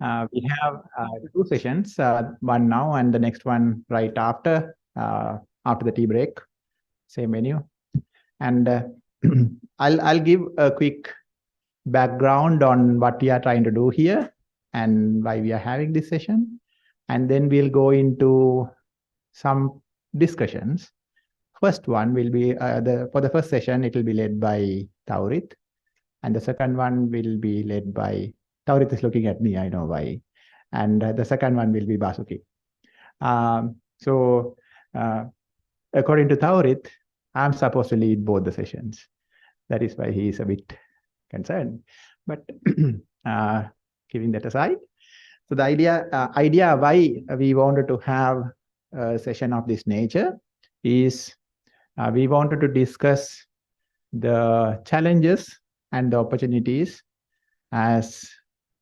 We have two sessions, one now and the next one right after the tea break, same menu. And I'll give a quick background on what we are trying to do here and why we are having this session. And then we'll go into some discussions. First one will be for the first session, it will be led by Taurit. And the second one will be led by Taurit is looking at me, I know why. And the second one will be Basuki. So according to Taurit, I'm supposed to lead both the sessions. That is why he is a bit concerned. But giving that aside, so the idea why we wanted to have a session of this nature is we wanted to discuss the challenges and the opportunities as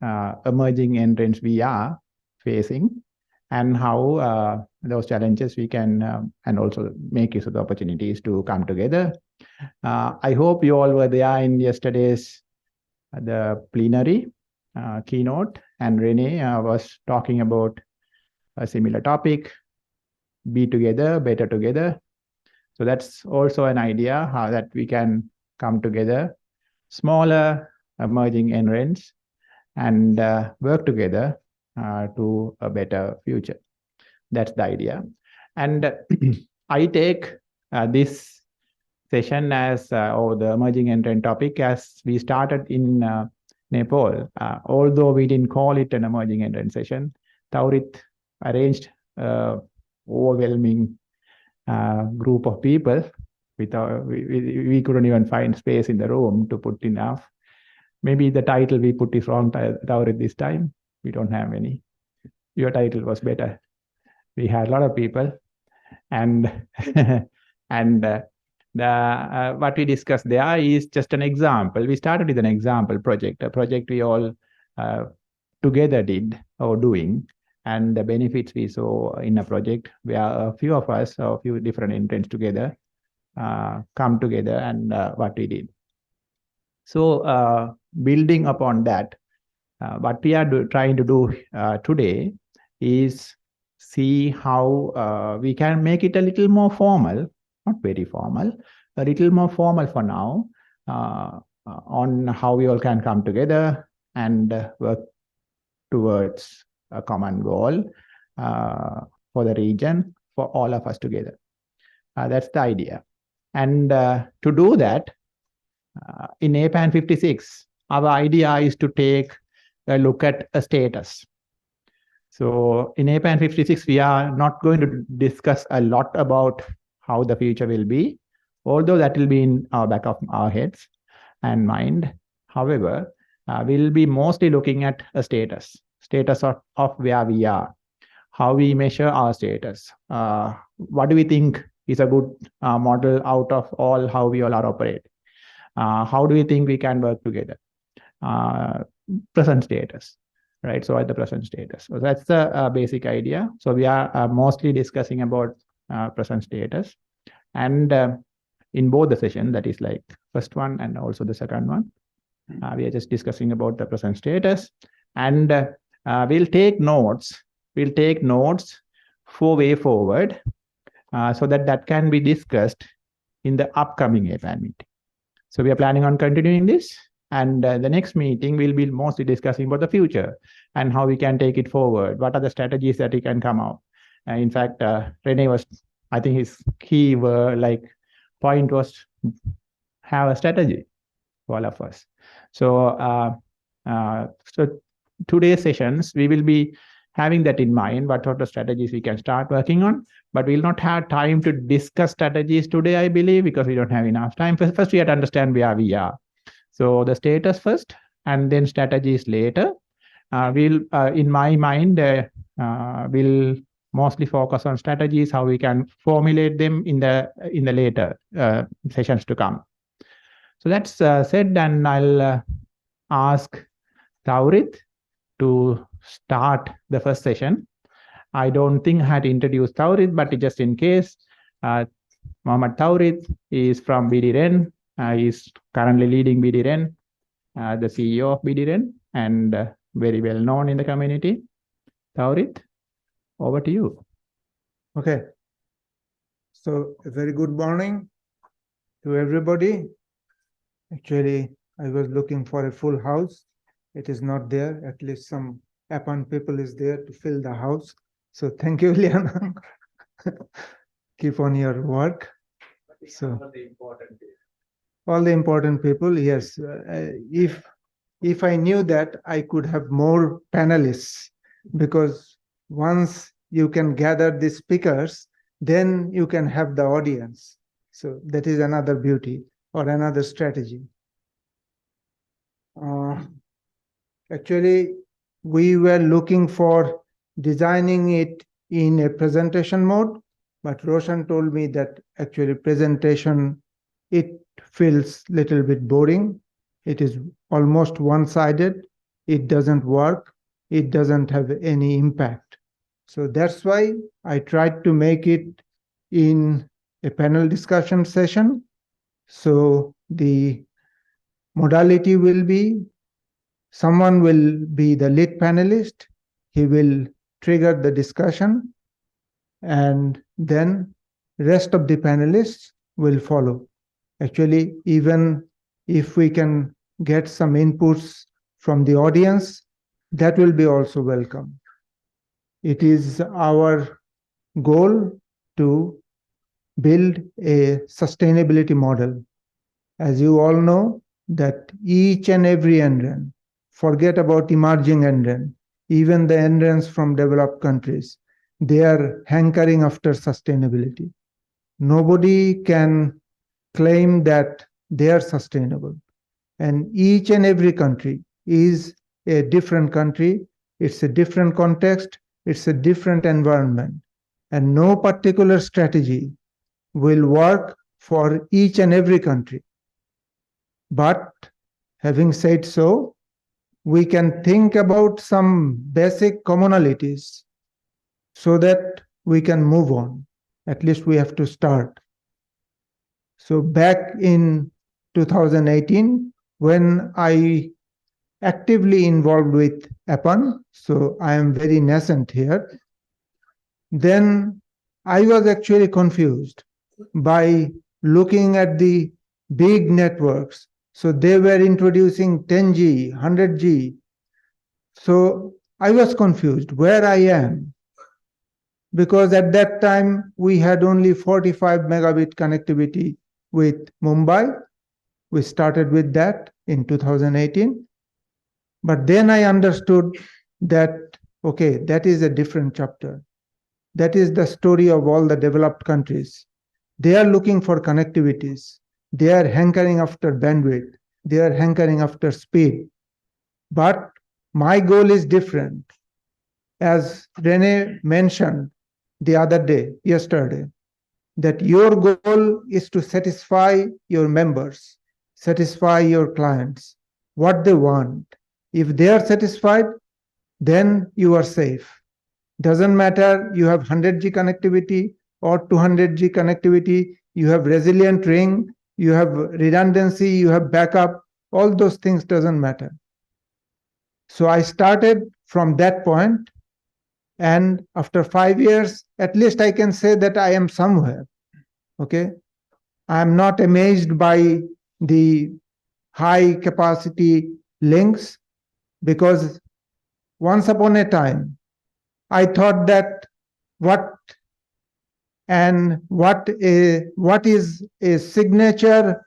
emerging NRENs we are facing, and how those challenges we can and also make use of the opportunities to come together. I hope you all were there in yesterday's the plenary keynote, and Renee was talking about a similar topic, be together, better together. So that's also an idea how that we can come together, smaller emerging NRENs, and work together to a better future. That's the idea. And I take this session as, or the emerging NREN topic, as we started in Nepal. Although we didn't call it an emerging NREN session, Taurit arranged overwhelming group of people. We couldn't even find space in the room to put enough. Maybe the title we put is wrong, Taurit, this time. We don't have any. Your title was better. We had a lot of people, and what we discussed there is just an example. We started with an example project, a project we all together did or doing, and the benefits we saw in a project where a few of us, or a few different NRENs together, come together, and what we did. So building upon that, what we are trying to do today is see how we can make it a little more formal, not very formal, a little more formal for now, on how we all can come together and work towards a common goal for the region, for all of us together. That's the idea. And to do that, in APAN 56, our idea is to take a look at a status. So in APAN 56, we are not going to discuss a lot about how the future will be, although that will be in our back of our heads and mind. However, we'll be mostly looking at a status of where we are, how we measure our status. What do we think is a good model out of all how we all are operating? How do we think we can work together? Present status, right? So at the present status. So that's the basic idea. So we are mostly discussing about present status. And in both the session, that is like first one and also the second one, we are just discussing about the present status. And we'll take notes. We'll take notes for way forward so that can be discussed in the upcoming APAN meeting. So we are planning on continuing this. And the next meeting will be mostly discussing about the future and how we can take it forward. What are the strategies that we can come out? In fact, Rene was, I think his key point was have a strategy for all of us. So, so today's sessions, we will be having that in mind, what sort of strategies we can start working on. But we'll not have time to discuss strategies today, I believe, because we don't have enough time. First, we have to understand where we are. So the status first, and then strategies later. We'll, in my mind, we'll mostly focus on strategies, how we can formulate them in the later sessions to come. So that's said, and I'll ask Taurit to start the first session. I don't think I had introduced Taurit, but just in case, Mohammed Taurit is from BDREN. He's currently leading BDREN, the CEO of BDREN, and very well known in the community. Taurit, over to you. Okay. So a very good morning to everybody. Actually, I was looking for a full house. It is not there. At least some APAN people is there to fill the house. So thank you, Liana. Keep on your work. So all the important people, yes. If I knew that, I could have more panelists, because once you can gather the speakers, then you can have the audience. So that is another beauty or another strategy. Actually, we were looking for designing it in a presentation mode, but Roshan told me that actually presentation, it feels little bit boring. It is almost one-sided. It doesn't work. It doesn't have any impact. So that's why I tried to make it in a panel discussion session. So the modality will be, someone will be the lead panelist. He will trigger the discussion, and then rest of the panelists will follow. Actually, even if we can get some inputs from the audience, that will be also welcome. It is our goal to build a sustainability model. As you all know, that each and every NREN, forget about emerging NREN, even the NRENs from developed countries, they are hankering after sustainability. Nobody can claim that they are sustainable. And each and every country is a different country. It's a different context. It's a different environment. And no particular strategy will work for each and every country. But having said so, we can think about some basic commonalities so that we can move on. At least we have to start. So back in 2018, when I actively involved with APAN, so I am very nascent here, then I was actually confused by looking at the big networks. So they were introducing 10G, 100G. So I was confused where I am, because at that time we had only 45 megabit connectivity with Mumbai. We started with that in 2018. But then I understood that, okay, that is a different chapter. That is the story of all the developed countries. They are looking for connectivities. They are hankering after bandwidth. They are hankering after speed. But my goal is different. As Rene mentioned the other day, yesterday, that your goal is to satisfy your members, satisfy your clients, what they want. If they are satisfied, then you are safe. Doesn't matter you have 100G connectivity or 200G connectivity, you have resilient ring, you have redundancy, you have backup, all those things doesn't matter. So I started from that point, and after 5 years, at least I can say that I am somewhere. Okay, I am not amazed by the high capacity links, because once upon a time, I thought that what is a signature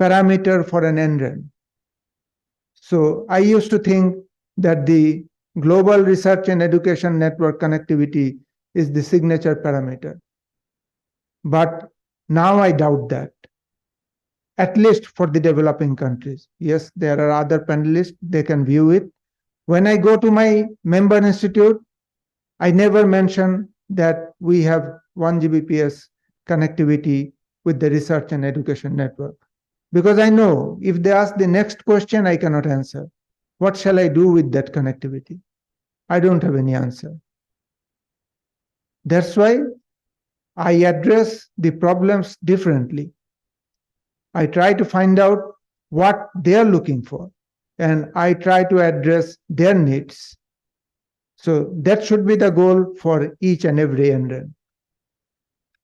parameter for an NREN. So I used to think that the global research and education network connectivity is the signature parameter. But now I doubt that, at least for the developing countries. Yes, there are other panelists, they can view it. When I go to my member institute, I never mention that we have 1 Gbps connectivity with the research and education network. Because I know if they ask the next question, I cannot answer. What shall I do with that connectivity? I don't have any answer. That's why I address the problems differently. I try to find out what they are looking for. and I try to address their needs. So that should be the goal for each and every NREN.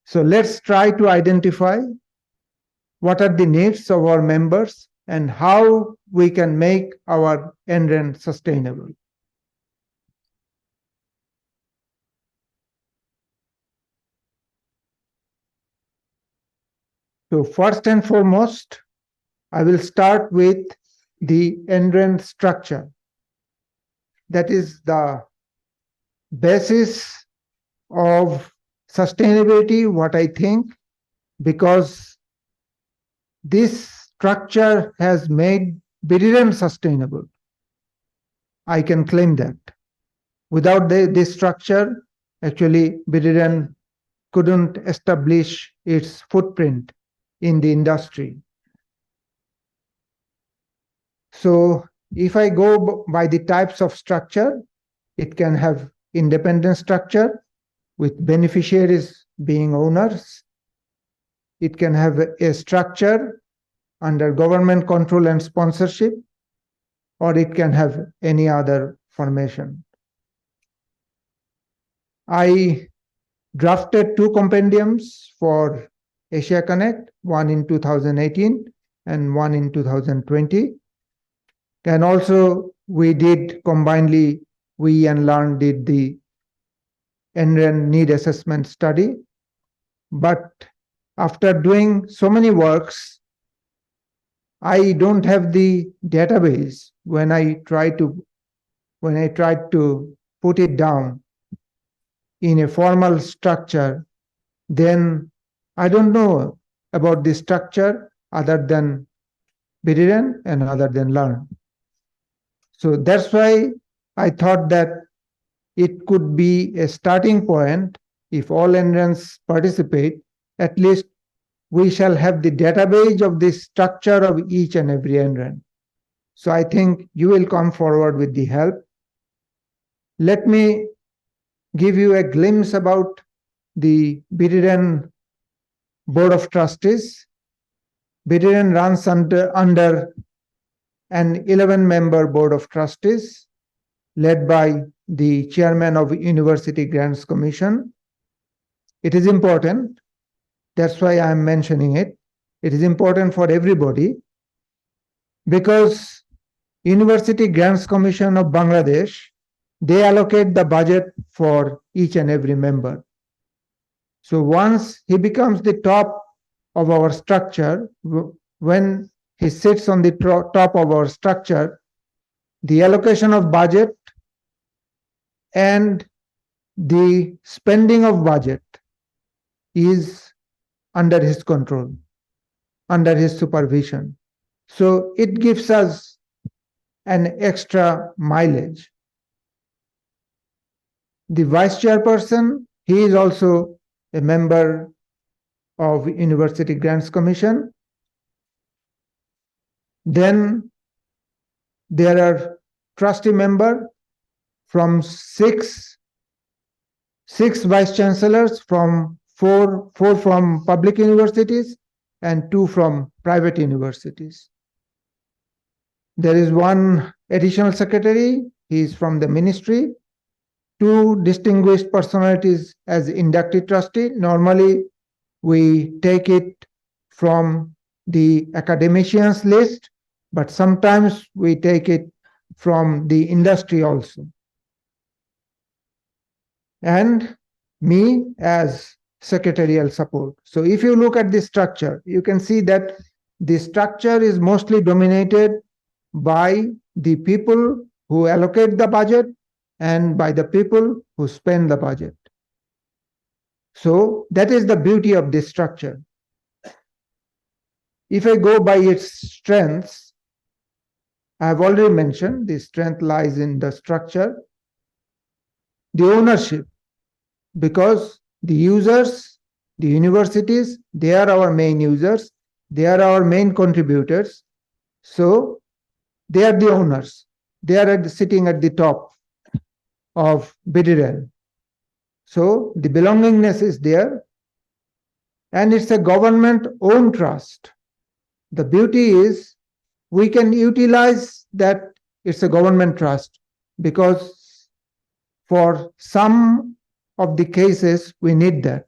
So let's try to identify what are the needs of our members and how we can make our NREN sustainable. So first and foremost, I will start with the NREN structure. That is the basis of sustainability, what I think, because this structure has made Biriran sustainable. I can claim that. Without this structure, actually, Biriran couldn't establish its footprint in the industry. So if I go by the types of structure, it can have independent structure with beneficiaries being owners. It can have a structure under government control and sponsorship, or it can have any other formation. I drafted 2 compendiums for Asia Connect, one in 2018 and one in 2020. And also we did combinedly, we and LEARN did the NREN need assessment study. But after doing so many works, I don't have the database when I tried to put it down in a formal structure. Then I don't know about the structure other than Biriran and other than LEARN. So that's why I thought that it could be a starting point. If all NRENs participate, at least we shall have the database of the structure of each and every NREN. So I think you will come forward with the help. Let me give you a glimpse about the Biriran Board of Trustees. Biriran runs under an 11-member Board of Trustees led by the chairman of University Grants Commission. It is important. That's why I'm mentioning it. It is important for everybody because University Grants Commission of Bangladesh, they allocate the budget for each and every member. So once he becomes the top of our structure, when he sits on the top of our structure, the allocation of budget and the spending of budget is under his control, under his supervision. So it gives us an extra mileage. The vice chairperson, he is also a member of University Grants Commission. Then there are trustee members from six vice chancellors, from four from public universities and 2 from private universities. There is 1 additional secretary, he is from the ministry, 2 distinguished personalities as inductee trustee. Normally, we take it from the academicians list, but sometimes we take it from the industry also. And me as secretarial support. So if you look at the structure, you can see that the structure is mostly dominated by the people who allocate the budget and by the people who spend the budget. So that is the beauty of this structure. If I go by its strengths, I have already mentioned the strength lies in the structure, the ownership, because the users, the universities, they are our main users, they are our main contributors. So they are the owners. They are sitting at the top of Biriran. So the belongingness is there, and it's a government-owned trust. The beauty is we can utilize that it's a government trust, because for some of the cases we need that.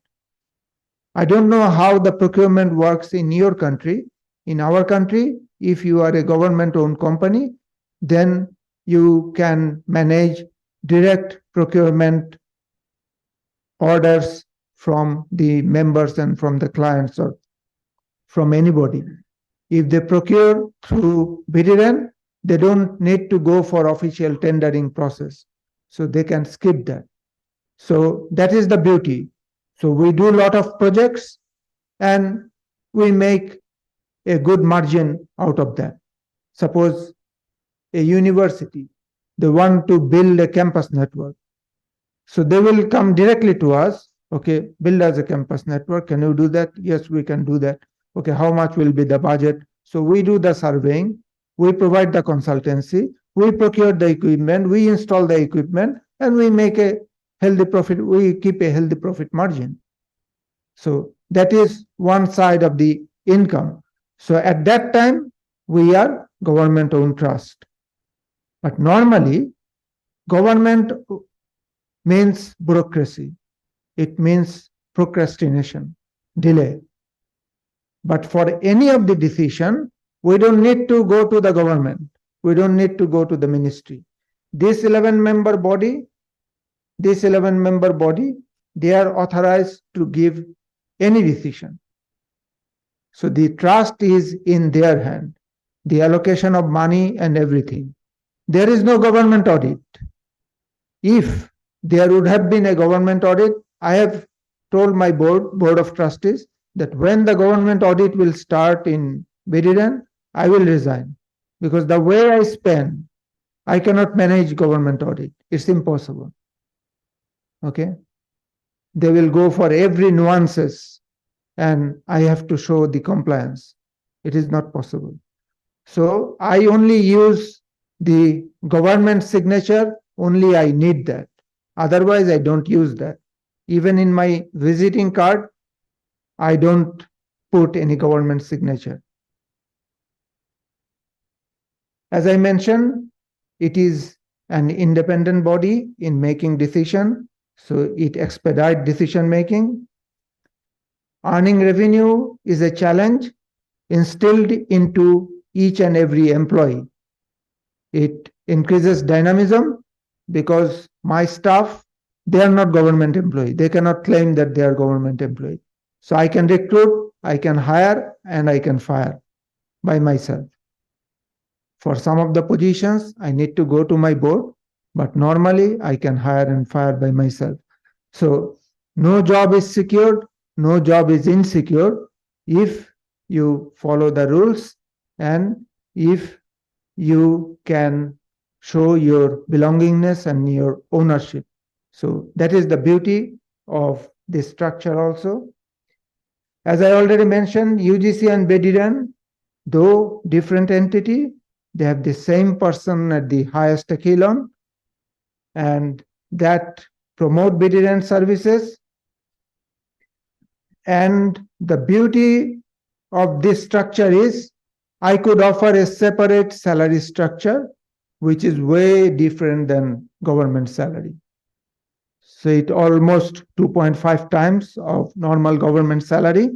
I don't know how the procurement works in your country. In our country, if you are a government-owned company, then you can manage direct procurement orders from the members and from the clients or from anybody. If they procure through BDREN, they don't need to go for official tendering process. So they can skip that. So that is the beauty. So we do a lot of projects and we make a good margin out of that. Suppose a university, they want to build a campus network. So they will come directly to us. Okay, build us a campus network. Can you do that? Yes, we can do that. Okay, how much will be the budget? So we do the surveying, we provide the consultancy, we procure the equipment, we install the equipment, and we make a healthy profit. We keep a healthy profit margin. So that is one side of the income. So at that time, we are government-owned trust. But normally, government means bureaucracy. It means procrastination, delay. But for any of the decision, we don't need to go to the government. We don't need to go to the ministry. This 11-member body, they are authorized to give any decision. So the trust is in their hand, the allocation of money and everything. There is no government audit. If there would have been a government audit, I have told my board of trustees, that when the government audit will start in BDREN, I will resign. Because the way I spend, I cannot manage government audit. It's impossible. Okay? They will go for every nuances and I have to show the compliance. It is not possible. So I only use the government signature, only I need that. Otherwise, I don't use that. Even in my visiting card, I don't put any government signature. As I mentioned, it is an independent body in making decision, so it expedites decision making. Earning revenue is a challenge instilled into each and every employee. It increases dynamism because my staff, they are not government employee. They cannot claim that they are government employee. So I can recruit, I can hire, and I can fire by myself. For some of the positions, I need to go to my board, but normally I can hire and fire by myself. So no job is secured, no job is insecure if you follow the rules and if you can show your belongingness and your ownership. So that is the beauty of this structure also. As I already mentioned, UGC and BDREN, though different entity, they have the same person at the highest echelon, and that promote BDREN services. And the beauty of this structure is I could offer a separate salary structure, which is way different than government salary. So it almost 2.5 times of normal government salary.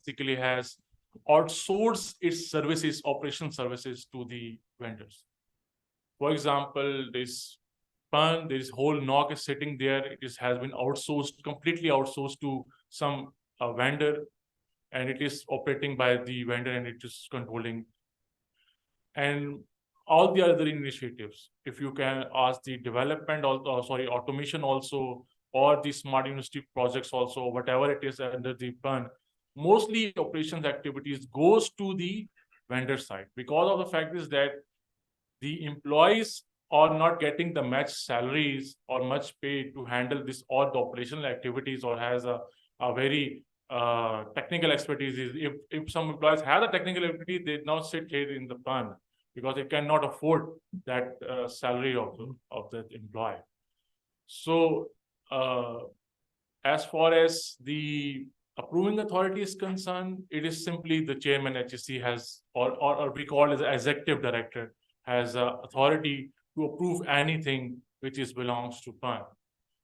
basically has outsourced its services, operation services to the vendors. For example, this PAN, this whole NOC is sitting there. Has been outsourced, completely outsourced to some vendor, and it is operating by the vendor, and it is controlling. And all the other initiatives, if you can ask the development, automation also, or the smart university projects also, whatever it is under the PAN, mostly operations activities goes to the vendor side, because of the fact is that the employees are not getting the match salaries or much pay to handle this all the operational activities, or has a very technical expertise. If some employees have a technical ability, they now sit here in the PAN, because they cannot afford that salary of that employee. So as far as the approving authority is concerned, it is simply the chairman HSC has, or we call as executive director, has authority to approve anything which belongs to PAN.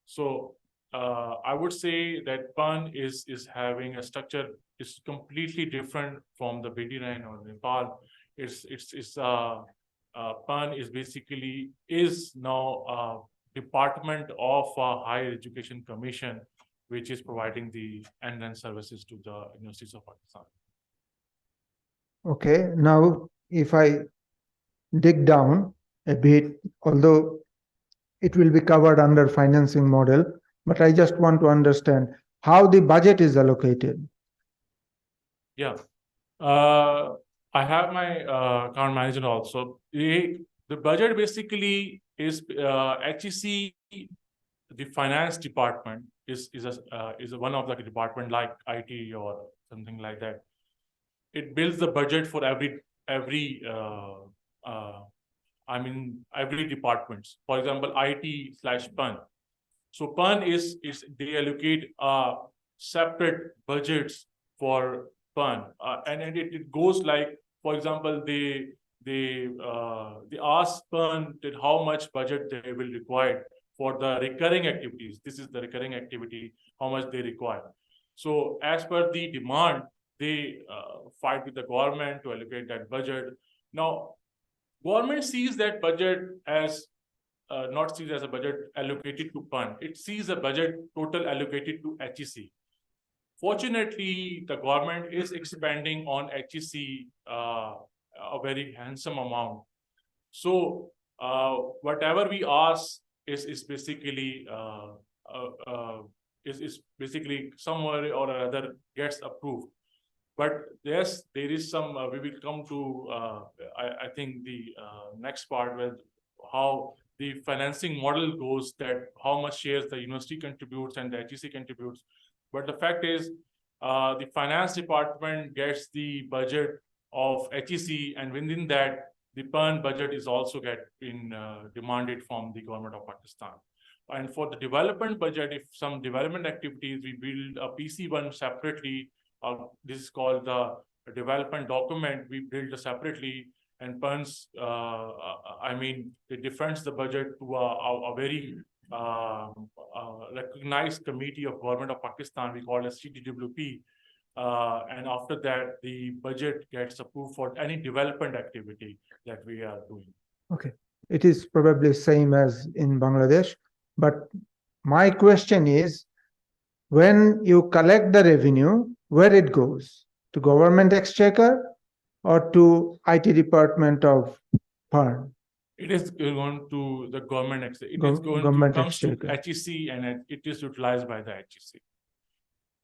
So I would say that PAN is having a structure is completely different from the BDRAN or Nepal. PAN is basically now department of Higher Education Commission, which is providing the NREN services to the universities of Pakistan. Okay, now if I dig down a bit, although it will be covered under financing model, but I just want to understand how the budget is allocated. Yeah, I have my account manager also. The budget basically is HEC, the finance department is one of the department like IT or something like that. It builds the budget for every departments. For example, IT/PAN. So PAN is they allocate separate budgets for PAN, and it goes like, for example, they ask PAN that how much budget they will require for the recurring activities. This is the recurring activity, how much they require. So as per the demand, they fight with the government to allocate that budget. Now, government sees that budget as not sees as a budget allocated to PAN. It sees a budget total allocated to HEC. Fortunately, the government is expanding on HEC a very handsome amount. So whatever we ask is basically somewhere or other gets approved. But yes, there is some. We will come to I think the next part with how the financing model goes, that how much shares the university contributes and the HEC contributes. But the fact is, the finance department gets the budget of HEC, and within that, the PAN budget is also demanded from the government of Pakistan. And for the development budget, if some development activities, we build a PC1 separately. This is called the development document. We build separately, and PAN's, it defends the budget to a very recognized committee of government of Pakistan. We call it CTWP. And after that, the budget gets approved for any development activity that we are doing. Okay, it is probably same as in Bangladesh, but my question is, when you collect the revenue, where it goes? To government exchequer or to IT department of PAN? It is going to the government exchequer. It comes to HEC, and it is utilized by the HEC.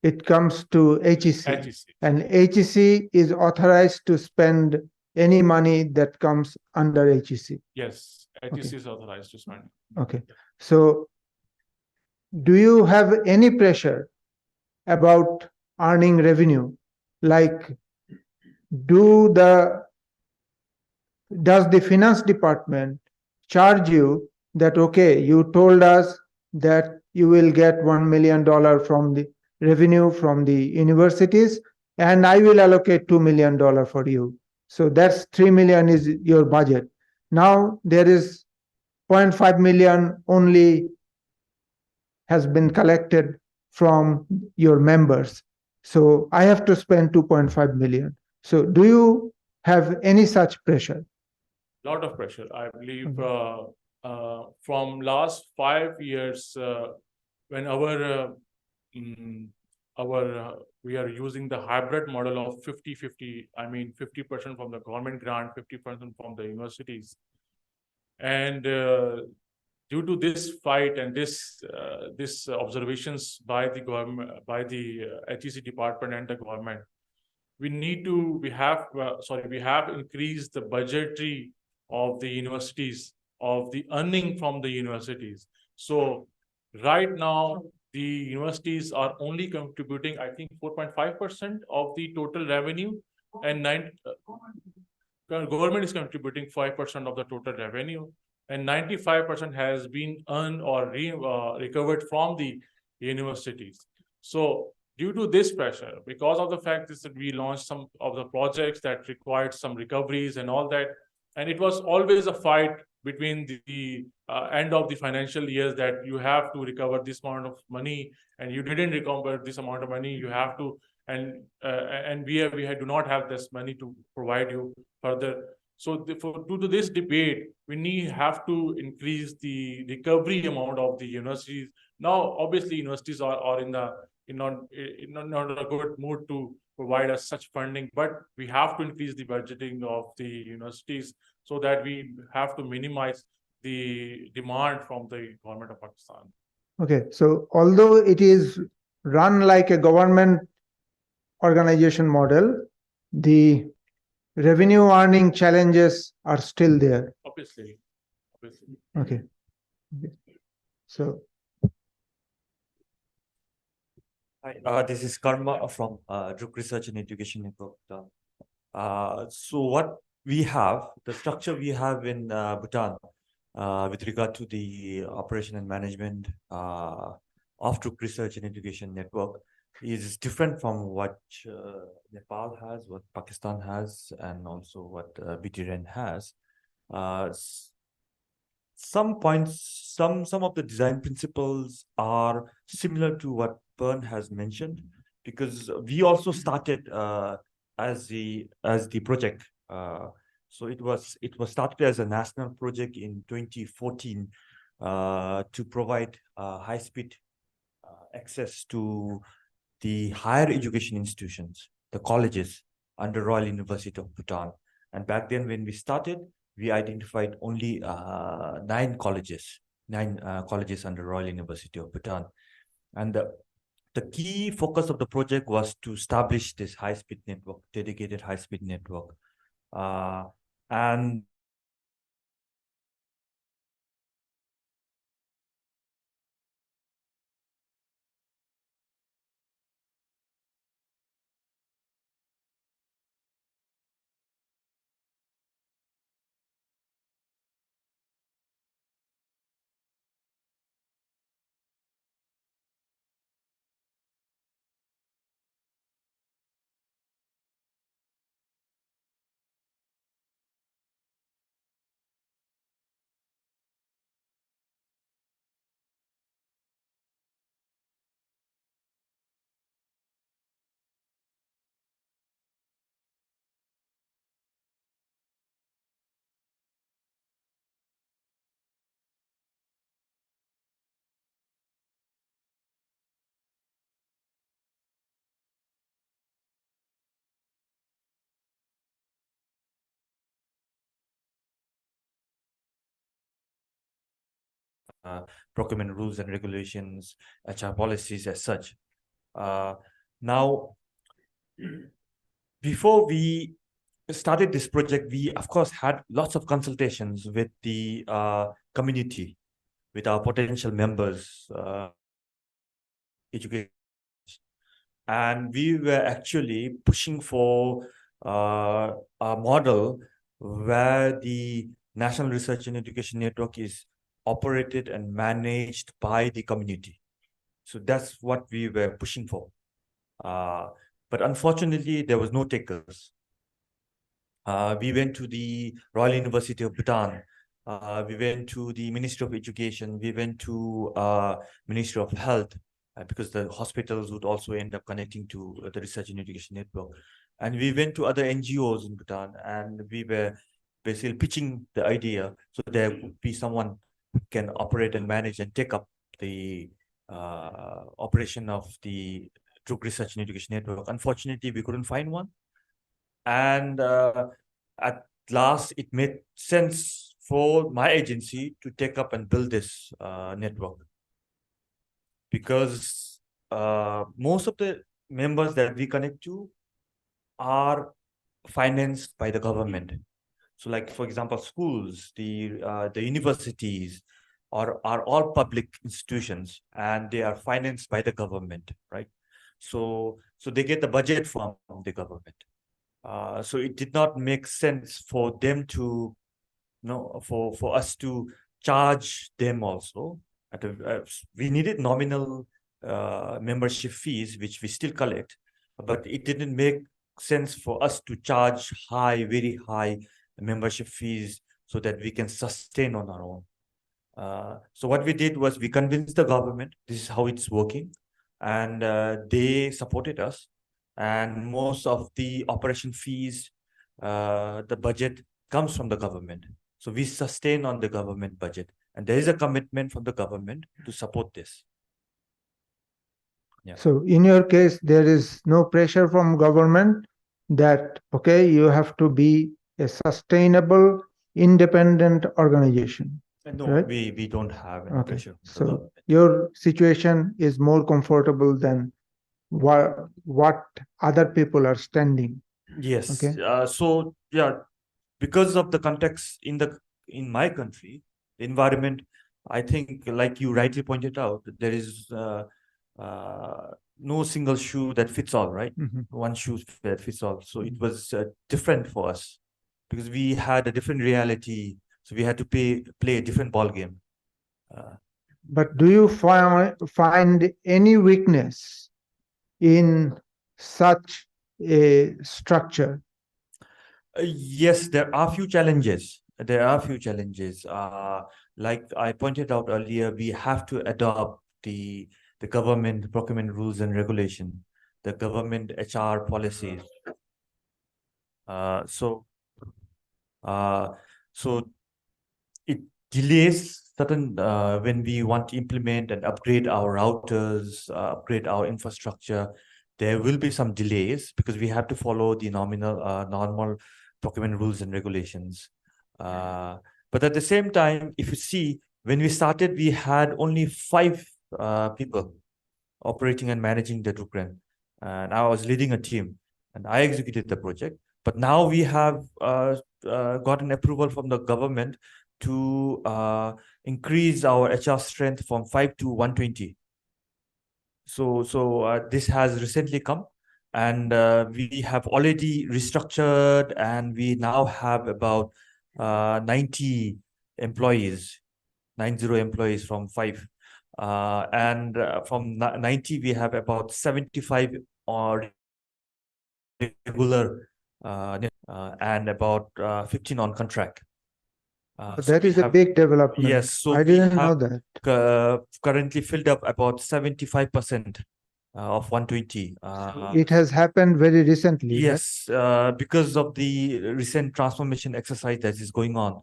It comes to HEC. And HEC is authorized to spend any money that comes under HEC. Yes, HEC is authorized to spend. Okay. So do you have any pressure about earning revenue? Like, does the finance department charge you that, okay, you told us that you will get $1 million from the revenue from the universities, and I will allocate $2 million for you. So that's 3 million is your budget. Now there is 0.5 million only has been collected from your members. So I have to spend 2.5 million. So do you have any such pressure? Lot of pressure. I believe Okay. from last 5 years, when mm, we are using the hybrid model of 50-50, I mean 50% from the government grant, 50% from the universities. And due to this fight and this observations by the government, by the HEC department and the government, we have increased the budgetary of the universities, of the earning from the universities. So right now the universities are only contributing, I think, 4.5% of the total revenue, and government is contributing 5% of the total revenue, and 95% has been earned or recovered from the universities. So due to this pressure, because of the fact is that we launched some of the projects that required some recoveries and all that, and it was always a fight between the end of the financial years, that you have to recover this amount of money, and you didn't recover this amount of money, you have to, and we do not have this money to provide you further. So due to this debate, we have to increase the recovery amount of the universities. Now, obviously, universities are in not a good mood to provide us such funding, but we have to increase the budgeting of the universities so that we have to minimize the demand from the government of Pakistan. Okay, so although it is run like a government organization model, the revenue earning challenges are still there. Obviously. Okay. So Hi, this is Karma from Druk Research and Education Network. So what we have, the structure we have in Bhutan with regard to the operation and management of Druk Research and Education Network is different from what Nepal has, what Pakistan has, and also what BTREN has. Some points, some of the design principles are similar to what Bern has mentioned, because we also started as the project. So it was started as a national project in 2014 to provide high-speed access to the higher education institutions, the colleges under Royal University of Bhutan. And back then, when we started, we identified only 9 colleges under Royal University of Bhutan. And the key focus of the project was to establish this high-speed network, dedicated high-speed network. And procurement rules and regulations, HR policies as such. Now, before we started this project, we of course had lots of consultations with the community, with our potential members, educators, and we were actually pushing for a model where the National Research and Education Network is operated and managed by the community. So that's what we were pushing for. But unfortunately, there was no takers. We went to the Royal University of Bhutan. We went to the Ministry of Education. We went to Ministry of Health. because the hospitals would also end up connecting to the research and education network. And we went to other NGOs in Bhutan, and we were basically pitching the idea so there would be someone who can operate and manage and take up the operation of the Drug Research and Education Network. Unfortunately, we couldn't find one. And at last, it made sense for my agency to take up and build this network. Because most of the members that we connect to are financed by the government. So like, for example, schools, the universities are all public institutions, and they are financed by the government, right? So they get the budget from the government. So it did not make sense for them to, for us to charge them also. We needed nominal membership fees, which we still collect, but it didn't make sense for us to charge very high membership fees so that we can sustain on our own. So what we did was we convinced the government this is how it's working, and they supported us. And most of the operation fees, the budget comes from the government. So we sustain on the government budget, and there is a commitment from the government to support this. Yeah. So in your case, there is no pressure from government that, okay, you have to be a sustainable, independent organization. No, right? we don't have any Okay. pressure from the So government. your situation is more comfortable than what other people are standing. Yes. Okay. So yeah, because of the context in my country, the environment, I think, like you rightly pointed out, there is no single shoe that fits all, right? Mhm. One shoe that fits all. So it was different for us because we had a different reality. So we had to play a different ball game. But do you find any weakness in such a structure? Yes, there are few challenges. There are few challenges. Like I pointed out earlier, we have to adopt the government procurement rules and regulation, the government HR policies. So it delays certain when we want to implement and upgrade our routers, upgrade our infrastructure. There will be some delays because we have to follow the normal procurement rules and regulations. But at the same time, if you see, when we started, we had only 5 people operating and managing the NREN, and I was leading a team, and I executed the project. But now we have gotten approval from the government to increase our HR strength from 5 to 120. So this has recently come, and we have already restructured, and we now have about 90 employees, 90 employees from 5. And from 90, we have about 75 regular and about 15 on contract. So That is a big development. Yes, so I didn't know that. Currently filled up about 75% of 120. It has happened very recently. Right? Yes, because of the recent transformation exercise that is going on.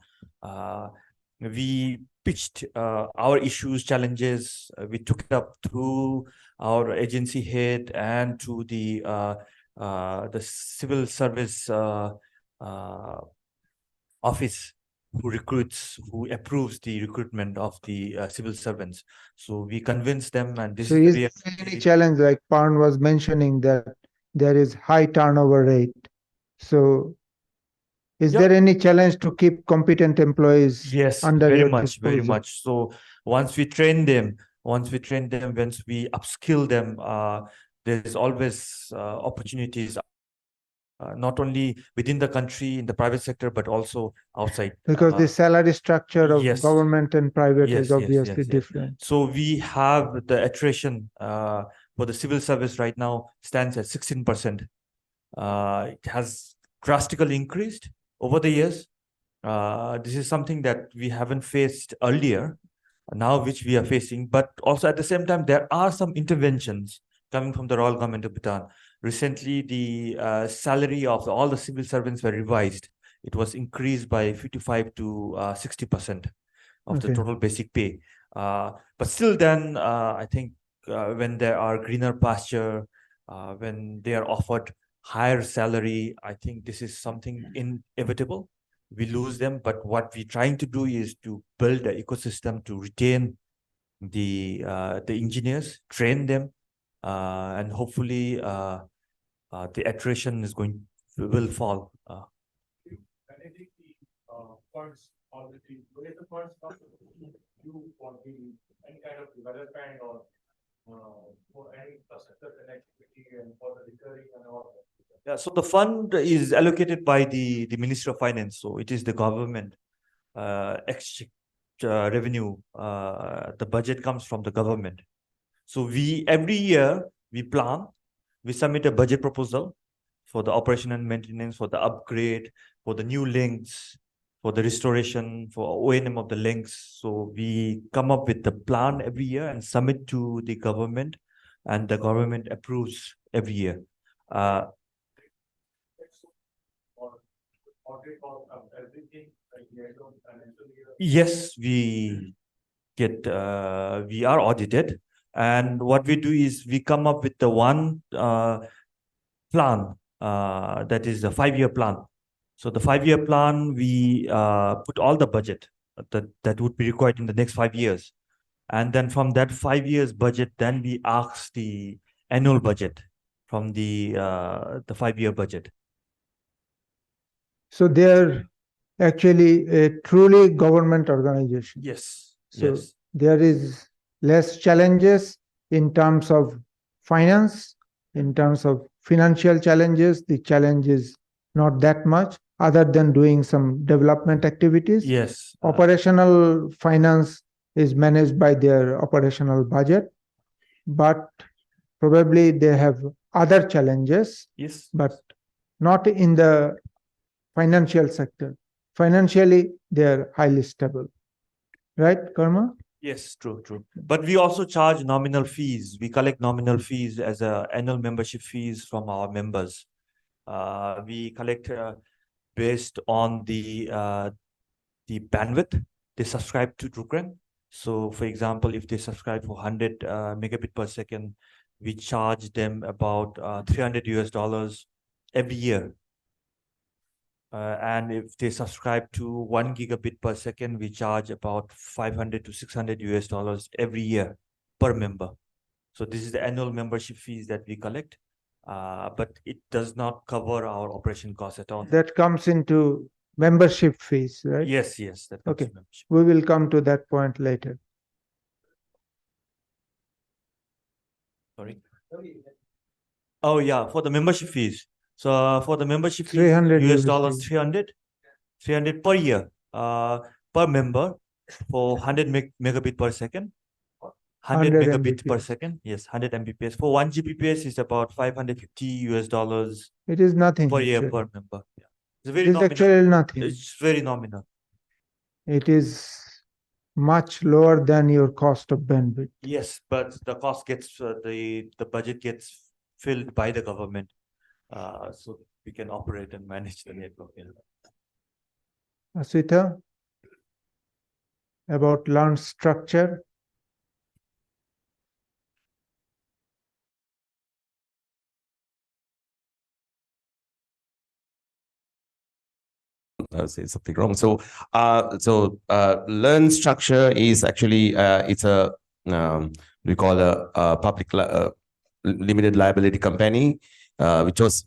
We pitched our issues, challenges. We took it up through our agency head and to the civil service office who approves the recruitment of the civil servants. So we convince them, and this So is there any challenge, like Parn was mentioning, that there is high turnover rate? So is there any challenge to keep competent employees? Yes, under very your much, disposal? very much. So once we train them, once we upskill them, there's always opportunities, not only within the country, in the private sector, but also outside. Because the salary structure of yes. government and private Yes, is yes, obviously yes, yes. different. So we have the attrition for the civil service right now stands at 16%. It has drastically increased over the years. This is something that we haven't faced earlier. now which we are facing, but also at the same time, there are some interventions coming from the Royal Government of Bhutan. Recently, the salary of all the civil servants were revised. It was increased by 55 to 60% of the Okay. total basic pay. But still then, I think when there are greener pasture, when they are offered higher salary, I think this is something inevitable. We lose them, but what we're trying to do is to build an ecosystem to retain the engineers, train them, and hopefully the attrition will fall. And I think the funds already, where the funds come you for the any kind of development or for any infrastructure connectivity and for the recurring and all that. Yeah, so the fund is allocated by the Ministry of Finance, so it is the government revenue. The budget comes from the government. So every year we plan, we submit a budget proposal for the operation and maintenance, for the upgrade, for the new links, for the restoration, for O&M of the links. So we come up with the plan every year and submit to the government, and the government approves every year. Everything like the end of financial year. Yes, we are audited, and what we do is we come up with the one plan that is a 5-year plan. So the 5-year plan, we put all the budget that would be required in the next 5 years, and then from that 5 years budget, then we ask the annual budget from the 5-year budget. So they're actually a truly government organization. Yes. So yes. there is less challenges in terms of finance, in terms of financial challenges. The challenge is not that much, other than doing some development activities. Yes. Operational finance is managed by their operational budget, but probably they have other challenges, Yes. but not in the financial sector. Financially, they are highly stable. Right, Karma? Yes, true. But we also charge nominal fees. We collect nominal fees as annual membership fees from our members. We collect based on the bandwidth they subscribe to Drukran. So, for example, if they subscribe for 100 megabit per second, we charge them about $300 every year. And if they subscribe to 1 gigabit per second, we charge about $500 to $600 every year per member. So this is the annual membership fees that we collect, but it does not cover our operation costs at all. That comes into membership fees, right? Yes, that comes Okay. to membership. We will come to that point later. Sorry. Oh yeah, for the membership fees. So for the membership fees, $300 US dollars 300 per year, per member for 100 megabit per second. 100 megabit per Mbps. second. Yes, 100 Mbps. For 1 Gbps is about $550 It is nothing. per year actually. per member. Yeah. It's very It is nominal. actually nothing. It's very nominal. It is much lower than your cost of bandwidth. Yes, but the cost gets the budget gets filled by the government, so we can operate and manage the network. Asita, about learned structure. Say something wrong. So learn structure is actually it's a we call a public limited liability company, which was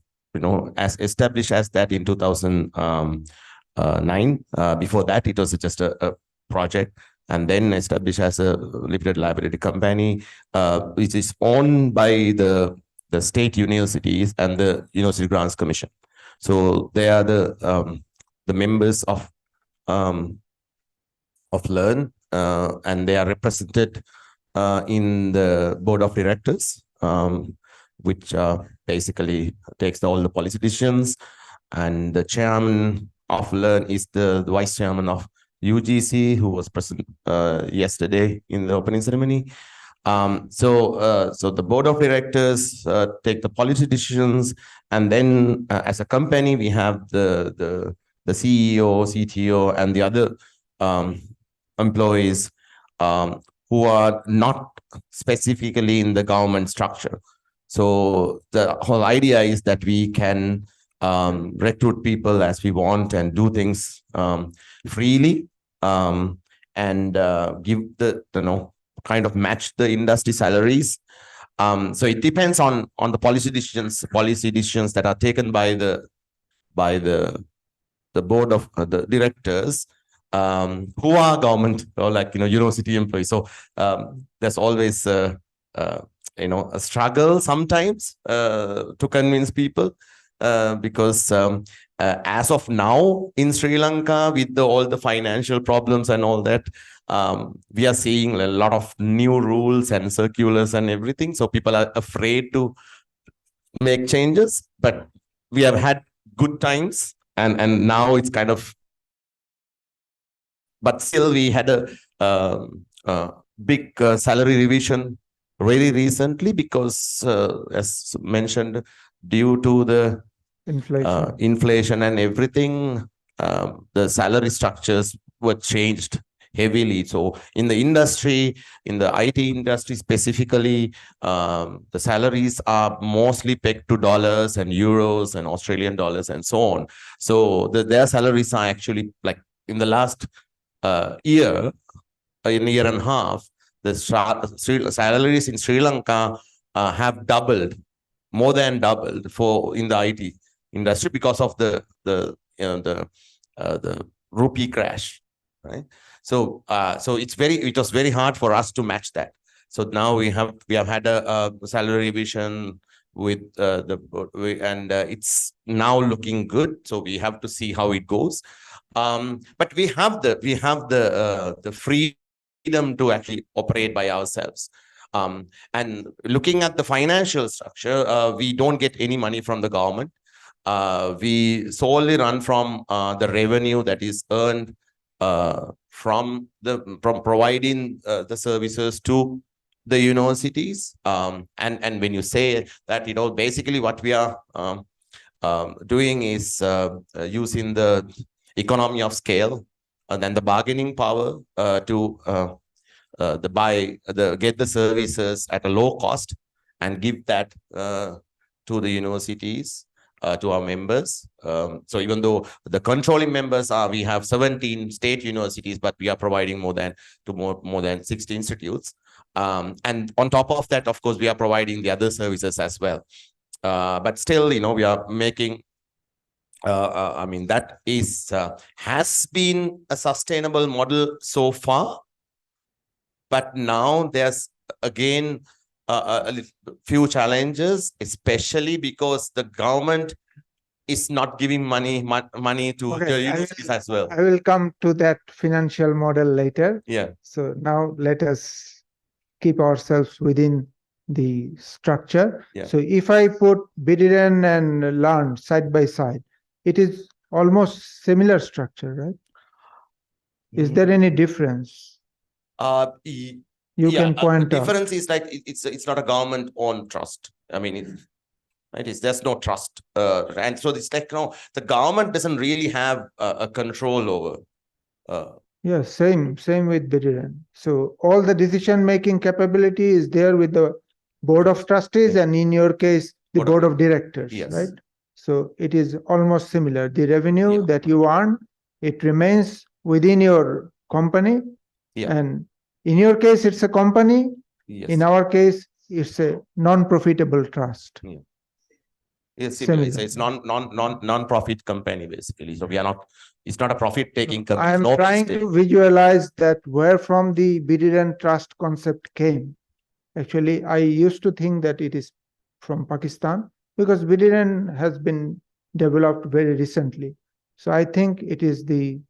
as established as that in 2009. Before that, it was just a project, and then established as a limited liability company, which is owned by the state universities and the University Grants Commission. So they are the members of Learn, and they are represented in the board of directors, which basically takes all the policy decisions, and the chairman of Learn is the vice chairman of UGC, who was present yesterday in the opening ceremony. So the board of directors take the policy decisions, and then as a company, we have the CEO, CTO, and the other employees who are not specifically in the government structure. So the whole idea is that we can recruit people as we want and do things freely, and give the kind of match the industry salaries. So it depends on the policy decisions that are taken by the board of the directors, who are government or university employees. So there's always a struggle sometimes to convince people, because as of now in Sri Lanka, with all the financial problems and all that, we are seeing a lot of new rules and circulars and everything. So people are afraid to make changes, but we have had good times, and now it's kind of, but still we had a big salary revision very recently, because as mentioned, due to the inflation and everything, the salary structures were changed heavily. So in the industry, in the IT industry specifically, the salaries are mostly pegged to dollars and euros and Australian dollars and so on. So their salaries are actually, like, in the last year and a half, the salaries in Sri Lanka have doubled, more than doubled in the IT industry, because of the rupee crash, right? So it was very hard for us to match that. So now we have had a salary revision with and it's now looking good. So we have to see how it goes. But we have the freedom to actually operate by ourselves. And looking at the financial structure, we don't get any money from the government. We solely run from the revenue that is earned from providing the services to the universities. And when you say that, basically what we are doing is using the economy of scale and then the bargaining power to get the services at a low cost and give that to the universities, to our members. So even though the controlling members we have 17 state universities, but we are providing more than 60 institutes. And on top of that, of course, we are providing the other services as well. But still, we are making, I mean, that has been a sustainable model so far. But now there's again a few challenges, especially because the government is not giving money to the universities as well. I will come to that financial model later. Yeah. So now let us keep ourselves within the structure. Yeah. So if I put Bidiren and Learn side by side, it is almost similar structure, right? Is there any difference? You can point the out. difference is like it's not a government-owned trust. I mean, there's no trust, and so it's like the government doesn't really have a control over. Yeah, same with Bidiren. So all the decision-making capability is there with the board of trustees, and in your case, the board of directors, yes. Right? So it is almost similar. The revenue that you earn, it remains within your company, and in your case, it's a company. Yes. In our case, it's a non-profitable trust. Yeah. It's similar. It's non-profit company basically. So we are not. It's not a profit-taking company. I am trying to visualize that where from the Bidiren trust concept came. Actually, I used to think that it is from Pakistan because Bidiren has been developed very recently. So I think it is the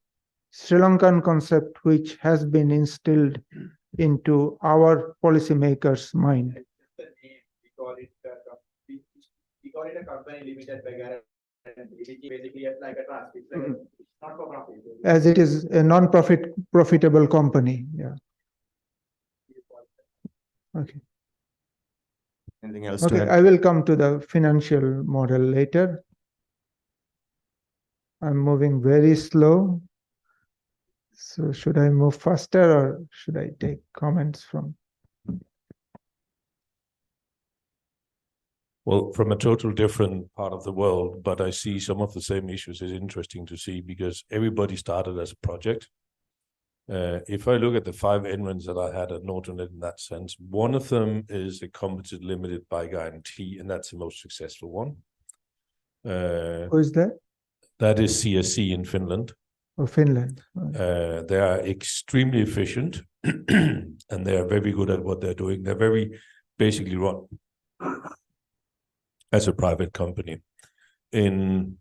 Sri Lankan concept which has been instilled into our policymakers' mind. We call it a company limited by guarantee, which basically like a trust. It's like as it is a profitable company. Yeah. Okay. Anything else to Okay, add? I will come to the financial model later. I'm moving very slow. So should I move faster or should I take comments from? Well, from a total different part of the world, but I see some of the same issues. Is interesting to see because everybody started as a project. If I look at the 5 NRENs that I had at Nordnet in that sense, one of them is a competent limited by guarantee, and that's the most successful one. Who is that? That is CSC in Finland. Oh, Finland. They are extremely efficient and they are very good at what they're doing. They're very basically run as a private company. In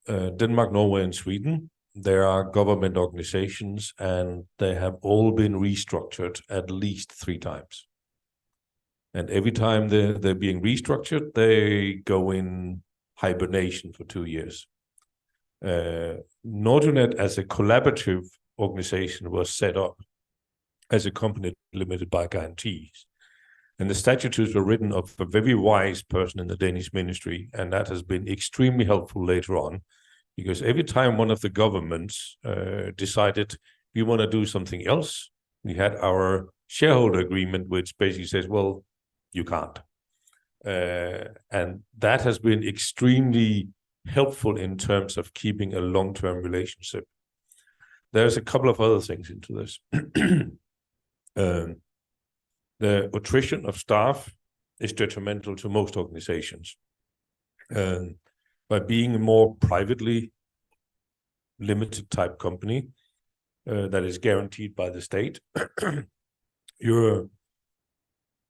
Denmark, Norway, and Sweden, there are government organizations and they have all been restructured at least 3 times. And every time they're being restructured, they go in hibernation for 2 years. Nordnet as a collaborative organization was set up as a company limited by guarantees. And the statutes were written of a very wise person in the Danish ministry, and that has been extremely helpful later on, because every time one of the governments decided we want to do something else, we had our shareholder agreement, which basically says, well, you can't. And that has been extremely helpful in terms of keeping a long-term relationship. There's a couple of other things into this. The attrition of staff is detrimental to most organizations. By being a more privately limited type company that is guaranteed by the state, you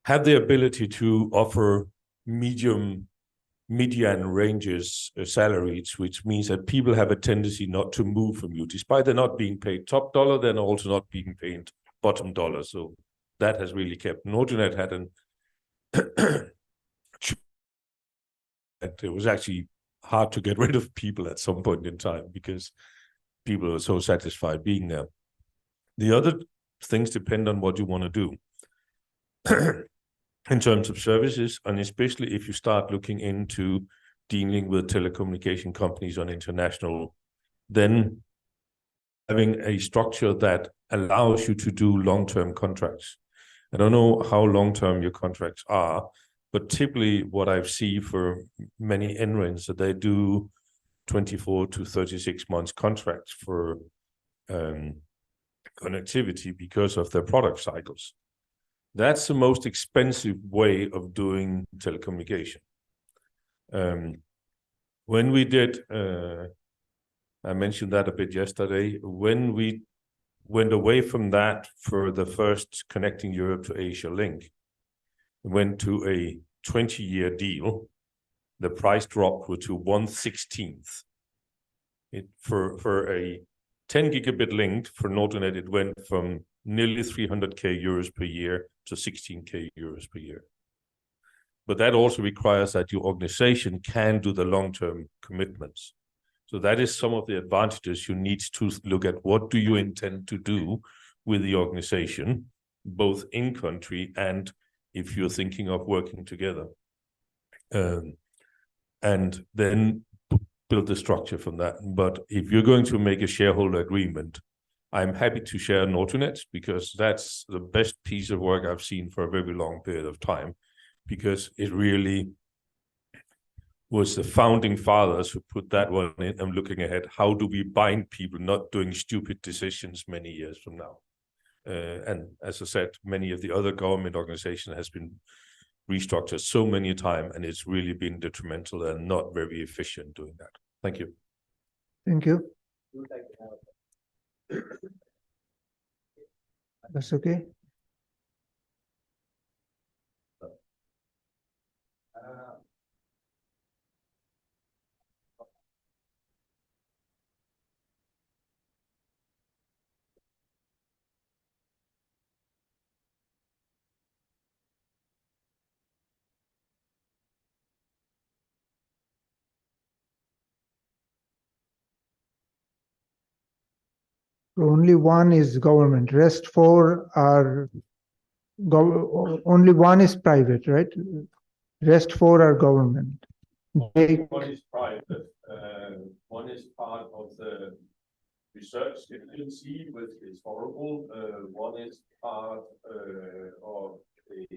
have the ability to offer median ranges salaries, which means that people have a tendency not to move from you. Despite they're not being paid top dollar, they're also not being paid bottom dollar. So that has really kept. Nordnet had it was actually hard to get rid of people at some point in time because people are so satisfied being there. The other things depend on what you want to do in terms of services, and especially if you start looking into dealing with telecommunication companies on international, then having a structure that allows you to do long-term contracts. I don't know how long-term your contracts are, but typically what I've seen for many NRENs that they do 24 to 36 months contracts for connectivity because of their product cycles. That's the most expensive way of doing telecommunication. When we did, I mentioned that a bit yesterday, when we went away from that for the first Connecting Europe to Asia link, went to a 20-year deal, the price dropped to 1/16. For a 10 gigabit link for Nordnet, it went from nearly 300k euros per year to 16k euros per year. But that also requires that your organization can do the long-term commitments. So that is some of the advantages you need to look at. What do you intend to do with the organization, both in country and if you're thinking of working together? And then build the structure from that. But if you're going to make a shareholder agreement, I'm happy to share Nordnet because that's the best piece of work I've seen for a very long period of time, because it really was the founding fathers who put that one in. I'm looking ahead. How do we bind people not doing stupid decisions many years from now? And as I said, many of the other government organizations has been restructured so many times, and it's really been detrimental and not very efficient doing that. Thank you. Thank you. That's okay. Only one is government, rest four are only one is private, right? Rest four are government. They- One is private, one is part of the research agency, which is horrible. One is part of a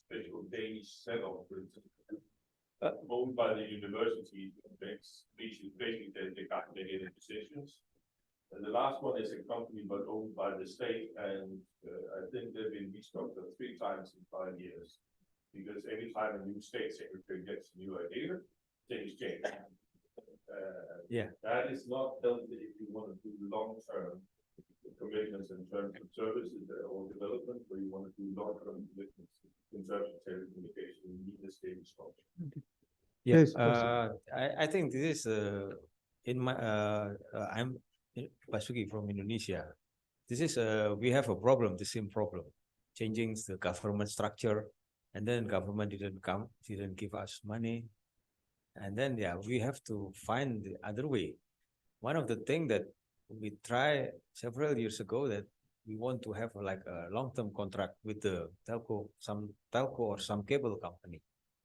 special Danish setup, which is owned by the university. Basically, they can't make any decisions. And the last one is a company but owned by the state, and I think they've been restructured 3 times in 5 years. Because every time a new state secretary gets a new idea, things change. Yeah. That is not healthy if you want to do long-term commitments in terms of services or development, where you want to do long-term commitments in terms of telecommunication, you need the state structure. Yeah, Yes, I think this is in my I'm Basuki from Indonesia. This is we have a problem, the same problem, changing the government structure, and then government didn't give us money, and then yeah, we have to find the other way. One of the things that we tried several years ago that we want to have like a long-term contract with the telco, some telco or some cable company,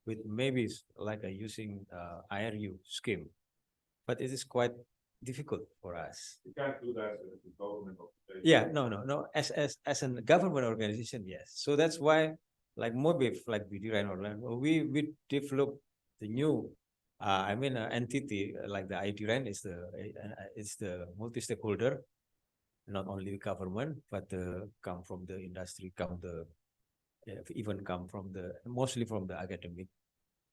with maybe like a using IRU scheme, but it is quite difficult for us. You can't do that as a government organization. Yeah, no. As a government organization, yes. So that's why, like Mobif, like BDRAN or we develop the new, entity like the IDRAN is the multi-stakeholder, not only government but come from the industry, even come from mostly from the academic.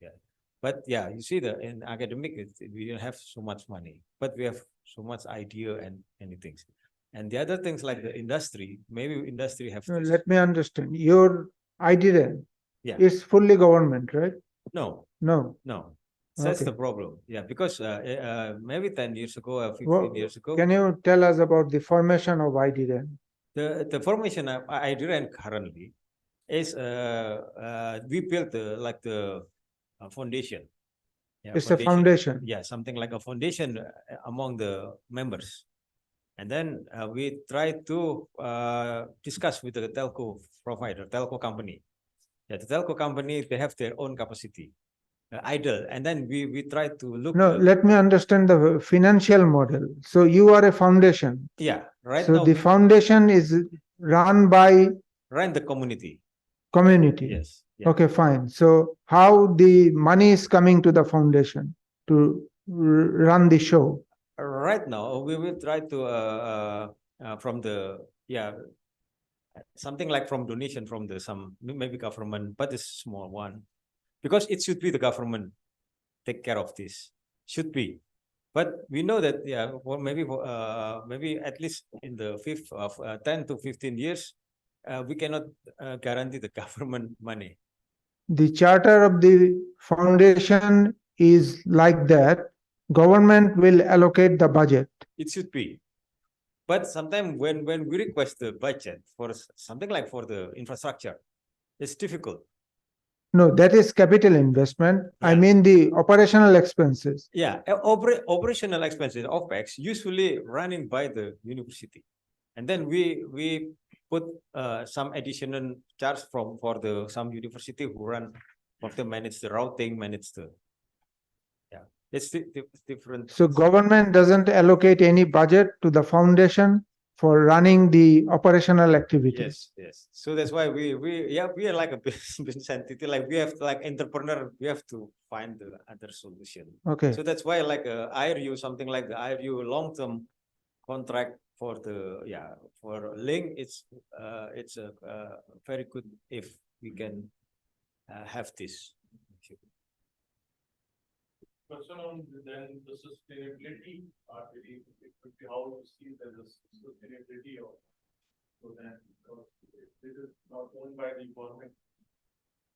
Yeah, but yeah, you see in academic we don't have so much money, but we have so much idea and many things. And the other things like the industry, maybe industry have this. Let me understand. Your IDRAN Yeah, is fully government, right? no, No. that's Okay. the problem. Yeah, because maybe 10 years ago or 15 Well, years ago, Can you tell us about the formation of IDRAN? the formation of IDRAN currently is we built the foundation. Yeah, It's a foundation. Yeah, something like a foundation among the members. And then we try to discuss with the telco provider, telco company. Yeah, the telco company, they have their own capacity, idle. And then we try to look. No, let me understand the financial model. So you are a foundation. Yeah, right So now the foundation is run by run the community. community. Yes. Yeah. Okay, fine. So how the money is coming to the foundation to run the show? Right now, we will try to from the something like from donation from some maybe government, but it's small one, because it should be the government take care of this, should be. But we know that maybe at least in the 10 to 15 years, we cannot guarantee the government money. The charter of the foundation is like that. Government will allocate the budget. It should be. But sometimes when we request the budget for something like for the infrastructure, it's difficult. No, that is capital investment. I Yeah. mean the operational expenses. Yeah, operational expenses, OPEX, usually running by the university. And then we put some additional charge for some university who run, for the manage the routing, manage the, yeah, it's different. So government doesn't allocate any budget to the foundation for running the operational activities. Yes. So that's why we are like a business entity. Like we have like entrepreneur, we have to find the other solution. Okay. So that's why like IRU, something like the IRU long-term contract for for link. It's very good if we can have this. Question on then the sustainability, it could be how to see that the sustainability of, so then this is not owned by the government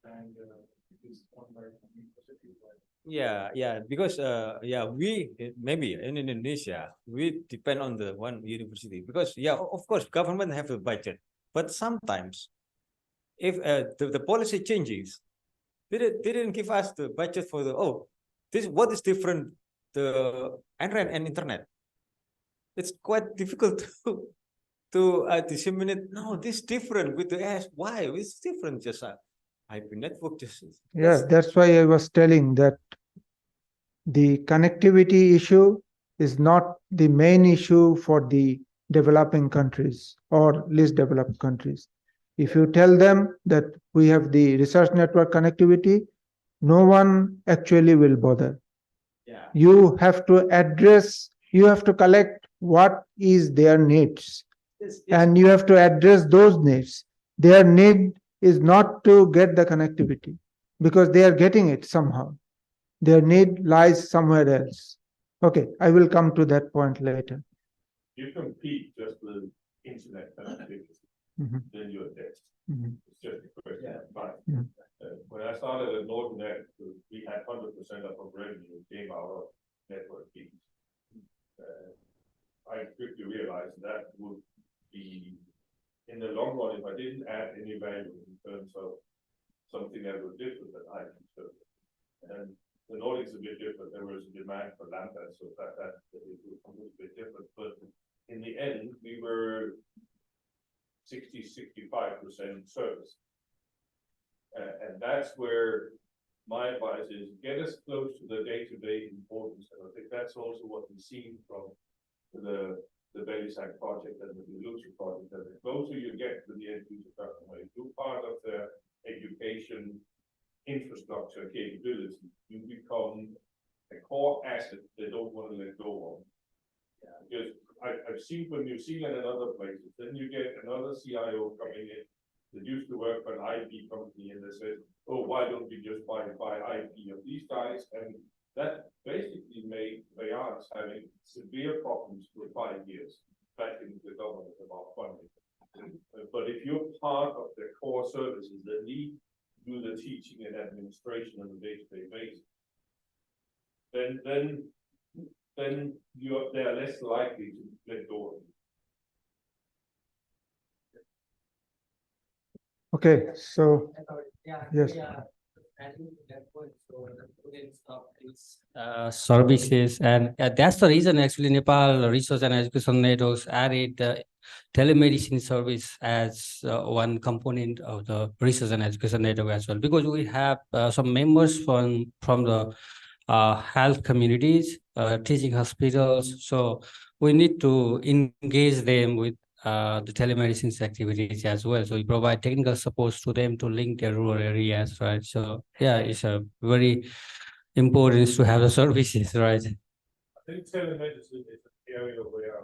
and it is owned by the university. Yeah, because we maybe in Indonesia we depend on the one university, because of course government have a budget, but sometimes if the policy changes, they didn't give us the budget for what is different the NREN and internet. it's quite difficult to disseminate. No, this different with the ask. Why? It's different. Just IP network. Just Yeah, that's why I was telling that the connectivity issue is not the main issue for the developing countries or least developed countries. If you tell them that we have the research network connectivity, no one actually will bother. yeah. You have to address, you have to collect what is their needs, and you have to address those needs. Their need is not to get the connectivity because they are getting it somehow. Their need lies somewhere else. Okay, I will come to that point later. You compete just with internet connectivity, Mhm. then you're dead. Mhm. It's just a question of time. Mhm. When I started at NortonNet, we had 100% of our revenue came out of network fees. I quickly realized that would be, in the long run, if I didn't add any value in terms of something that was different than IP service. And the Nordics is a bit different. There was a demand for lambda, so that it was a little bit different. But in the end, we were 65% service. And that's where my advice is, get us close to the day-to-day importance. And I think that's also what we've seen from the Belisang project and the Lucia project. That the closer you get to the end user customer, if you're part of their education infrastructure capability, you become a core asset they don't want to let go of. Yeah. Because I've seen from New Zealand and other places, then you get another CIO coming in that used to work for an IP company and they said, oh, why don't we just buy IP of these guys? And that basically made Bayans having severe problems for 5 years back in the government about funding. But if you're part of the core services that need to do the teaching and administration on a day-to-day basis, then they are less likely to let go of you. Okay, so yes. Services, and that's the reason actually Nepal Research and Education Networks added telemedicine service as one component of the research and education network as well, because we have some members from the health communities, teaching hospitals, so we need to engage them with the telemedicine activities as well. So we provide technical support to them to link their rural areas, right? So yeah, it's a very important to have the services, right? I think telemedicine is an area where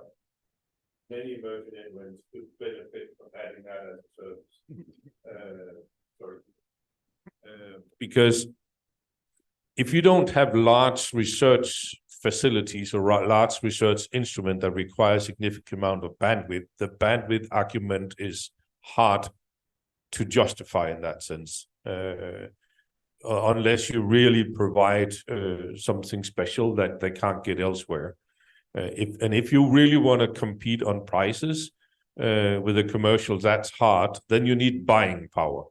many emerging NRENs could benefit from adding that as a service. Because if you don't have large research facilities or large research instrument that require a significant amount of bandwidth, the bandwidth argument is hard to justify in that sense. Unless you really provide something special that they can't get elsewhere. If you really want to compete on prices with the commercials, that's hard. Then you need buying power,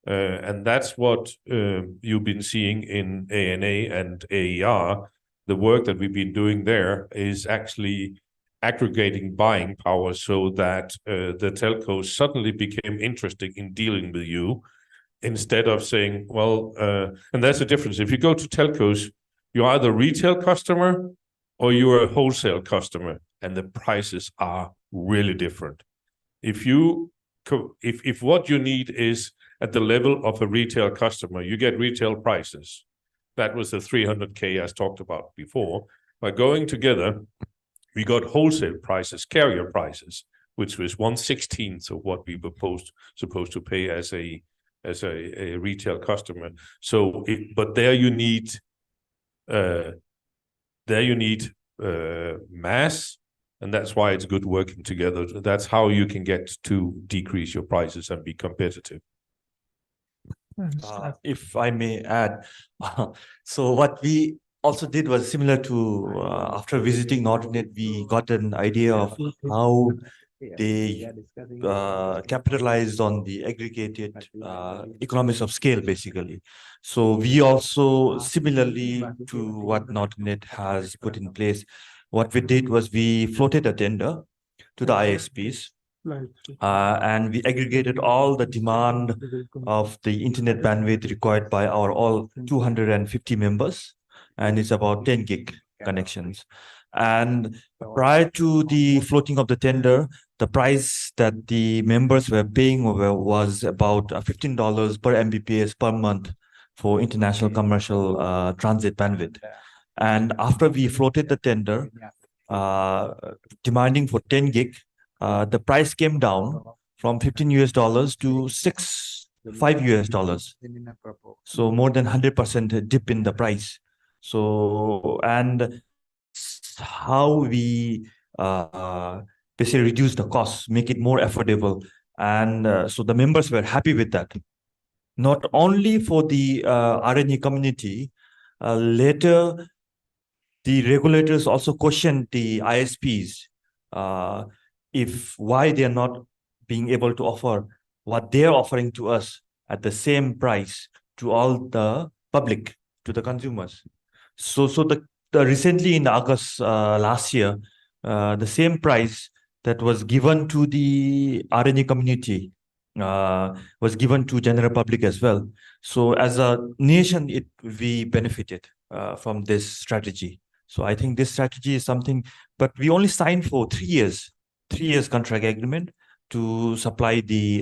and that's what you've been seeing in ANA and AER. The work that we've been doing there is actually aggregating buying power so that the telcos suddenly became interested in dealing with you. Instead of saying, well, and that's the difference. If you go to telcos, you're either a retail customer or you're a wholesale customer, and the prices are really different. If what you need is at the level of a retail customer, you get retail prices. That was the 300K I talked about before. By going together, we got wholesale prices, carrier prices, which was 1/16 of what we were supposed to pay as a retail customer. So, but there you need mass, and that's why it's good working together. That's how you can get to decrease your prices and be competitive. If I may add, so what we also did was similar to after visiting NortonNet, we got an idea of how they capitalized on the aggregated economies of scale, basically. So we also, similarly to what NortonNet has put in place, what we did was we floated a tender to the ISPs, and we aggregated all the demand of the internet bandwidth required by our all 250 members, and it's about 10 gig connections. And prior to the floating of the tender, the price that the members were paying was about $15 per Mbps per month for international commercial transit bandwidth. And after we floated the tender, demanding for 10 gig, the price came down from $15 to $5. So more than 100% dip in the price. So, and how we basically reduce the costs, make it more affordable. And so the members were happy with that. Not only for the RNE community, later the regulators also questioned the ISPs if why they are not being able to offer what they are offering to us at the same price to all the public, to the consumers. So the recently in August last year, the same price that was given to the RNA community was given to general public as well. So as a nation, we benefited from this strategy. So I think this strategy is something, but we only signed for 3 years, 3 years contract agreement to supply the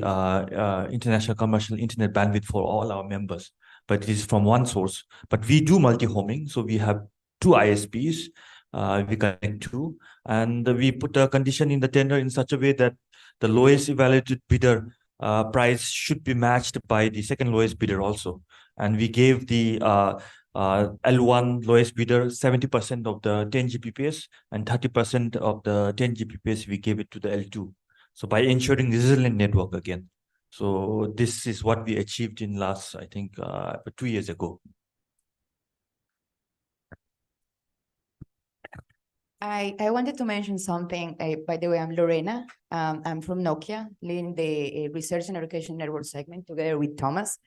international commercial internet bandwidth for all our members. But it is from one source. But we do multi-homing, so we have 2 ISPs we connect to, and we put a condition in the tender in such a way that the lowest evaluated bidder price should be matched by the second lowest bidder also. And we gave the L1 lowest bidder 70% of the 10 Gbps and 30% of the 10 Gbps we gave it to the L2. So by ensuring resilient network again. So this is what we achieved in last, I think, 2 years ago. I wanted to mention something. By the way, I'm Lorena. I'm from Nokia, leading the Research and Education Network segment together with Thomas.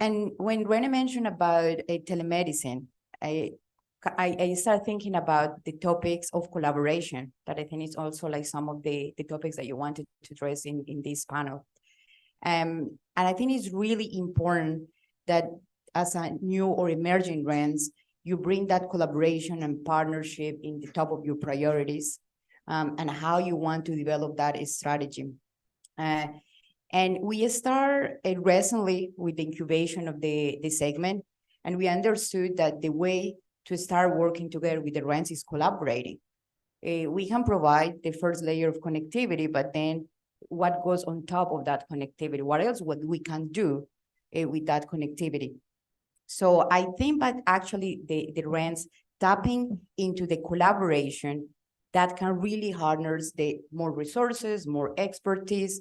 And when Rene mentioned about telemedicine, I started thinking about the topics of collaboration that I think is also like some of the topics that you wanted to address in this panel. And I think it's really important that as a new or emerging NRENs, you bring that collaboration and partnership in the top of your priorities and how you want to develop that strategy. And we start recently with the incubation of the segment, and we understood that the way to start working together with the NRENs is collaborating. We can provide the first layer of connectivity, but then what goes on top of that connectivity? What we can do with that connectivity? So I think that actually the NRENs tapping into the collaboration that can really harness the more resources, more expertise,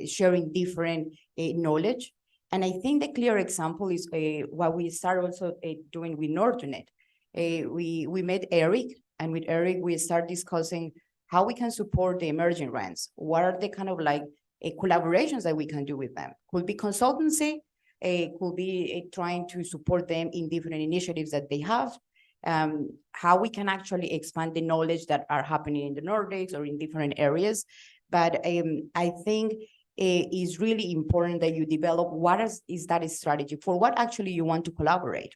sharing different knowledge. And I think the clear example is what we started also doing with Nortonet. We met Eric, and with Eric, we start discussing how we can support the emerging NRENs. What are the kind of like collaborations that we can do with them? Could be consultancy, could be trying to support them in different initiatives that they have, how we can actually expand the knowledge that are happening in the Nordics or in different areas. But I think it is really important that you develop what is that strategy for what actually you want to collaborate.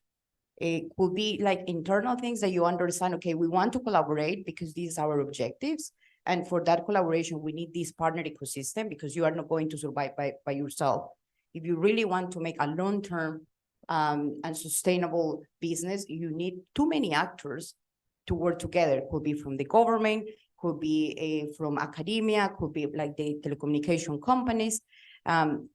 It could be like internal things that you understand, okay, we want to collaborate because these are our objectives. And for that collaboration, we need this partner ecosystem because you are not going to survive by yourself. If you really want to make a long-term and sustainable business, you need too many actors to work together. Could be from the government, could be from academia, could be like the telecommunication companies,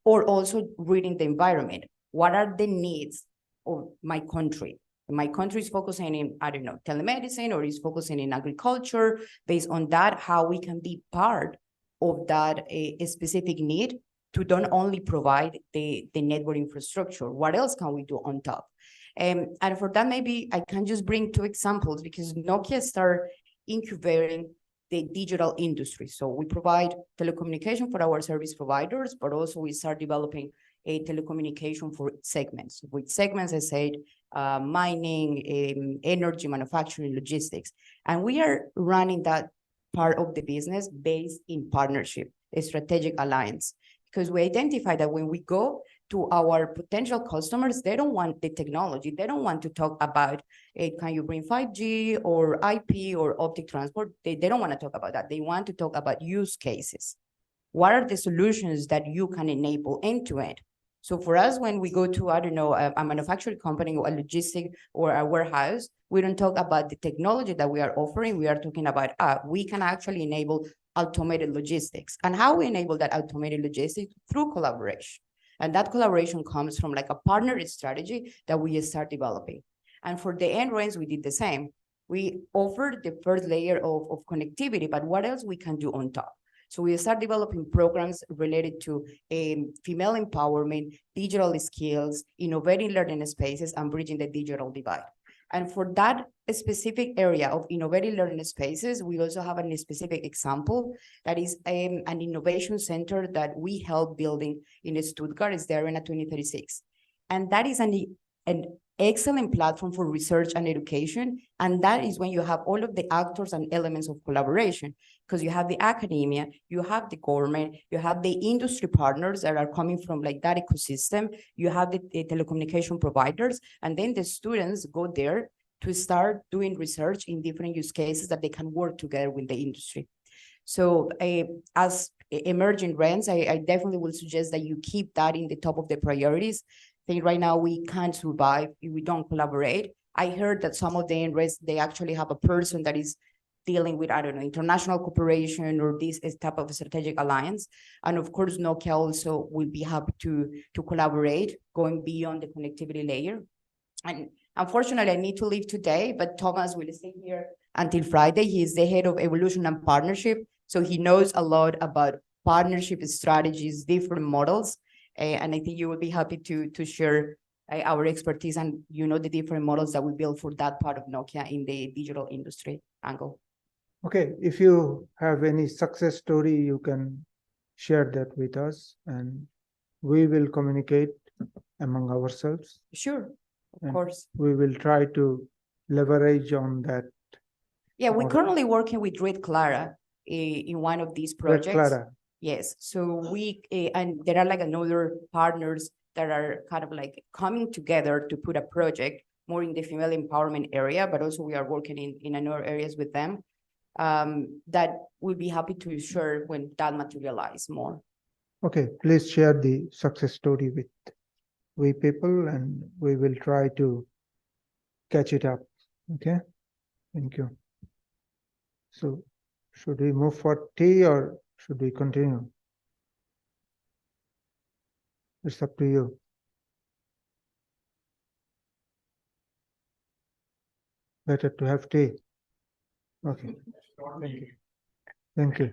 or also reading the environment. What are the needs of my country? My country is focusing in, I don't know, telemedicine, or is focusing in agriculture. Based on that, how we can be part of that a specific need to not only provide the network infrastructure, what else can we do on top? And for that, maybe I can just bring 2 examples, because Nokia started incubating the digital industry. So we provide telecommunication for our service providers, but also we start developing a telecommunication for segments. With segments, I said, mining, energy, manufacturing, logistics. And we are running that part of the business based in partnership, a strategic alliance, because we identify that when we go to our potential customers, they don't want the technology. They don't want to talk about, can you bring 5G or IP or optic transport? They don't want to talk about that. They want to talk about use cases. What are the solutions that you can enable end to end? So for us, when we go to, I don't know, a manufacturing company or a logistic or a warehouse, we don't talk about the technology that we are offering. We are talking about, we can actually enable automated logistics. And how we enable that automated logistics? Through collaboration. And that collaboration comes from like a partner strategy that we start developing. And for the NRENs, we did the same. We offered the first layer of connectivity, but what else we can do on top? So we start developing programs related to female empowerment, digital skills, innovating learning spaces, and bridging the digital divide. And for that specific area of innovative learning spaces, we also have a specific example that is an innovation center that we help building in Stuttgart. It's the Arena 2036. And that is an excellent platform for research and education. And that is when you have all of the actors and elements of collaboration, because you have the academia, you have the government, you have the industry partners that are coming from like that ecosystem, you have the telecommunication providers, and then the students go there to start doing research in different use cases that they can work together with the industry. So as emerging NRENs, I definitely will suggest that you keep that in the top of the priorities. I think right now we can't survive if we don't collaborate. I heard that some of the NRENs, they actually have a person that is dealing with, I don't know, international cooperation or this type of strategic alliance. And of course, Nokia also will be happy to collaborate, going beyond the connectivity layer. And unfortunately, I need to leave today, but Thomas will stay here until Friday. He is the head of evolution and partnership. So he knows a lot about partnership strategies, different models. And I think you will be happy to share our expertise and, you know, the different models that we build for that part of Nokia in the digital industry angle. Okay, if you have any success story, you can share that with us and we will communicate among ourselves. Sure, of And course. we will try to leverage on that. Yeah, we're model. currently working with Red Clara in one of these projects. Red Clara. Yes, so we, and there are like another partners that are kind of like coming together to put a project more in the female empowerment area, but also we are working in other areas with them that we'll be happy to share when that materialize more. Okay, please share the success story with we people and we will try to catch it up. Okay, thank you. So should we move for tea or should we continue? It's up to you. Better to have tea. Okay. Thank you. Thank you.